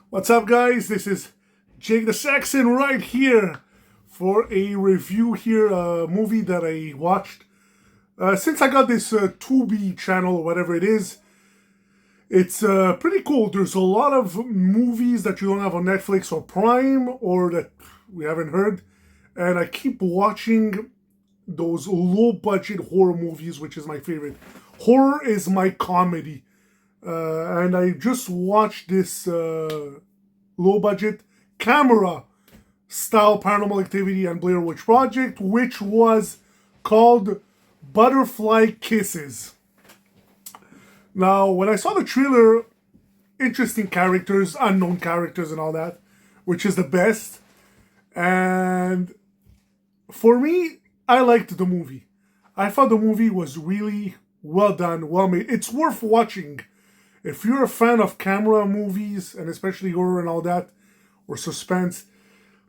What's up, guys? This is Jake the Saxon right here for a review here, a movie that I watched. Since I got this Tubi channel, or whatever it is, it's pretty cool. There's a lot of movies that you don't have on Netflix or Prime or that we haven't heard. And I keep watching those low budget horror movies, which is my favorite. Horror is my comedy. And I just watched this low budget camera style Paranormal Activity and Blair Witch Project, which was called Butterfly Kisses. Now, when I saw the trailer, interesting characters, unknown characters, and all that, which is the best. And for me, I liked the movie. I thought the movie was really well done, well made. It's worth watching. If you're a fan of camera movies, and especially horror and all that, or suspense,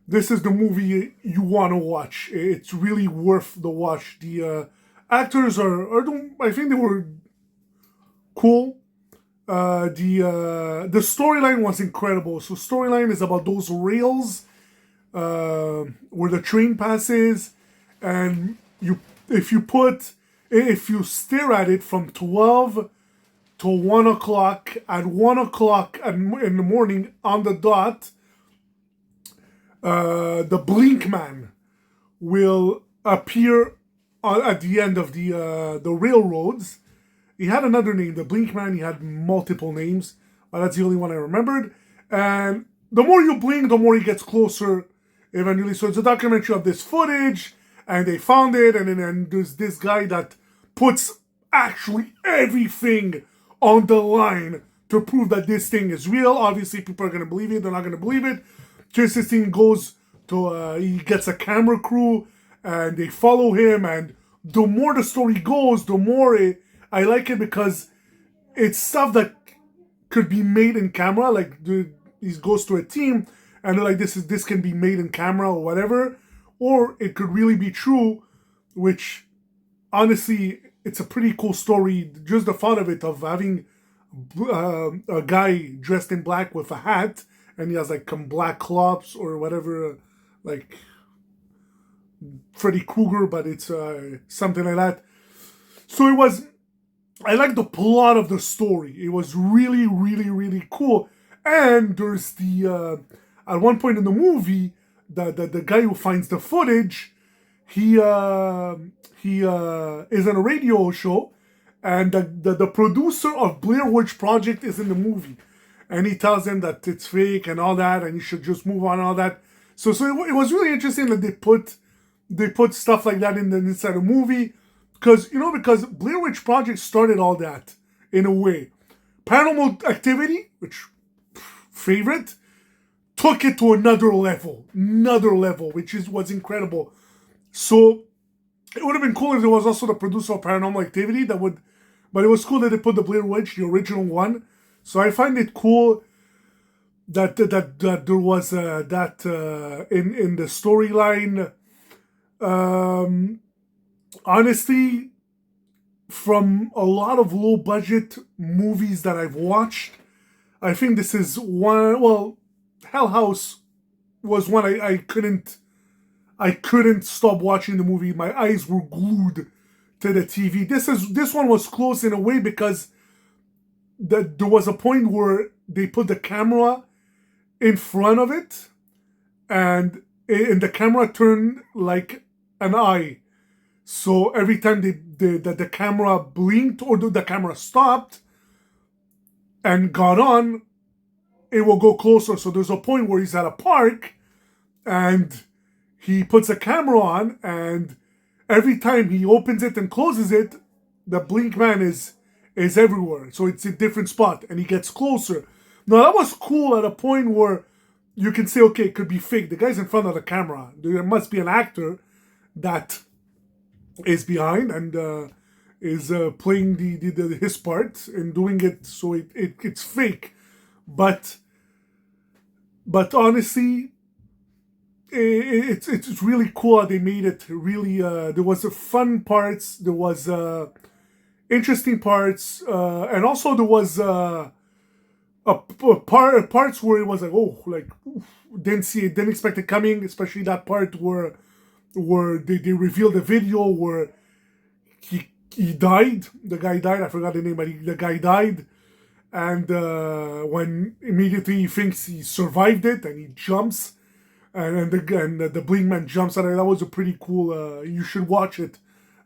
this is the movie you want to watch. It's really worth the watch. The actors I think they were cool. The storyline was incredible. So storyline is about those rails where the train passes, and if you stare at it from 12 to 1 o'clock, at 1 o'clock in the morning on the dot, the Blink Man will appear at the end of the railroads. He had another name, the Blink Man. He had multiple names, but that's the only one I remembered. And the more you blink, the more he gets closer eventually. So it's a documentary of this footage, and they found it, and then there's this guy that puts actually everything on the line to prove that this thing is real. Obviously, people are going to believe it. They're not going to believe it. Just this thing goes to, he gets a camera crew, and they follow him. And the more the story goes, the more I like it, because it's stuff that could be made in camera. Like, he goes to a team, and they're like, this can be made in camera or whatever. Or it could really be true, which, honestly, it's a pretty cool story. Just the thought of it, of having a guy dressed in black with a hat, and he has like some black clubs or whatever, like Freddy Krueger, but it's something like that. So I like the plot of the story. It was really, really, really cool. And there's at one point in the movie, the guy who finds the footage, he is on a radio show, and the producer of Blair Witch Project is in the movie, and he tells him that it's fake and all that, and he should just move on and all that. So it was really interesting that they put stuff like that inside a movie, because Blair Witch Project started all that in a way. Paranormal Activity, which favorite, took it to another level, which was incredible. So it would have been cool if there was also the producer of Paranormal Activity but it was cool that they put the Blair Witch, the original one. So I find it cool that there was that in the storyline. Honestly, from a lot of low budget movies that I've watched, I think this is one. Well, Hell House was one I couldn't stop watching the movie. My eyes were glued to the TV. This one was close in a way, because there was a point where they put the camera in front of it, and the camera turned like an eye. So every time the camera blinked or the camera stopped and got on, it will go closer. So there's a point where he's at a park, and he puts a camera on, and every time he opens it and closes it, the Blink Man is everywhere. So it's a different spot, and he gets closer. Now, that was cool at a point where you can say, okay, it could be fake. The guy's in front of the camera. There must be an actor that is behind and is playing his part and doing it, so it's fake. But honestly, it's really cool how they made it. Really, there was fun parts, there was interesting parts, and also there was parts where it was like, oh, like oof, didn't see it, didn't expect it coming, especially that part where they revealed the video where he died. The guy died. I forgot the name, but the guy died. And when immediately he thinks he survived it, and he jumps, and the Blink Man jumps out of it. That was a pretty cool. You should watch it.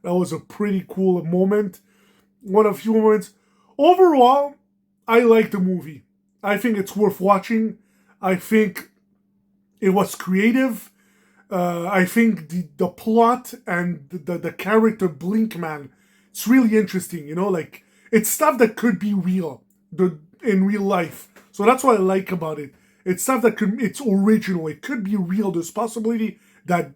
That was a pretty cool moment. One of few moments. Overall, I like the movie. I think it's worth watching. I think it was creative. I think the plot and the character Blink Man, it's really interesting. You know, like it's stuff that could be real, in real life. So that's what I like about it. It's stuff that it's original. It could be real. There's possibility that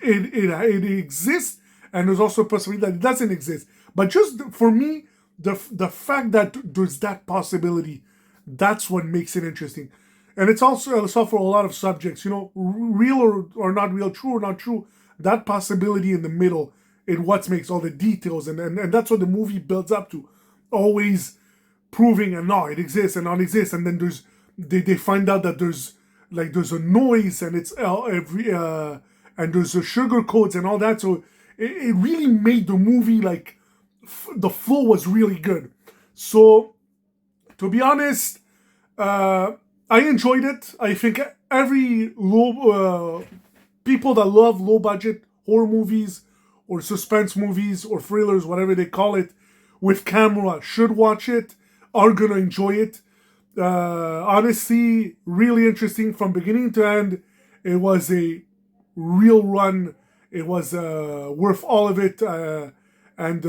it exists, and there's also a possibility that it doesn't exist. But just for me, the fact that there's that possibility, that's what makes it interesting. And it's also for a lot of subjects, you know, real or not real, true or not true. That possibility in the middle, it what makes all the details, and that's what the movie builds up to, always proving and no, it exists and not exists, and then they find out that there's a noise, and it's and there's a sugar codes and all that. So it really made the movie like the flow was really good. So to be honest, I enjoyed it. I think every people that love low budget horror movies or suspense movies or thrillers, whatever they call it, with camera should watch it, are gonna enjoy it. Honestly, really interesting from beginning to end. It was a real run. It was worth all of it. And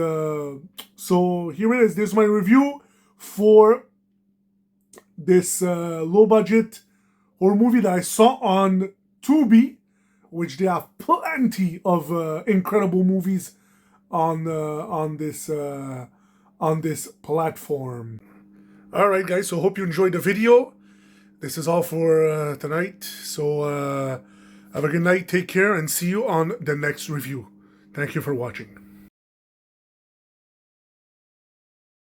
so here it is. There's my review for this low budget horror movie that I saw on Tubi, which they have plenty of incredible movies on this platform. All right, guys. So hope you enjoyed the video. This is all for tonight. So have a good night. Take care, and see you on the next review. Thank you for watching.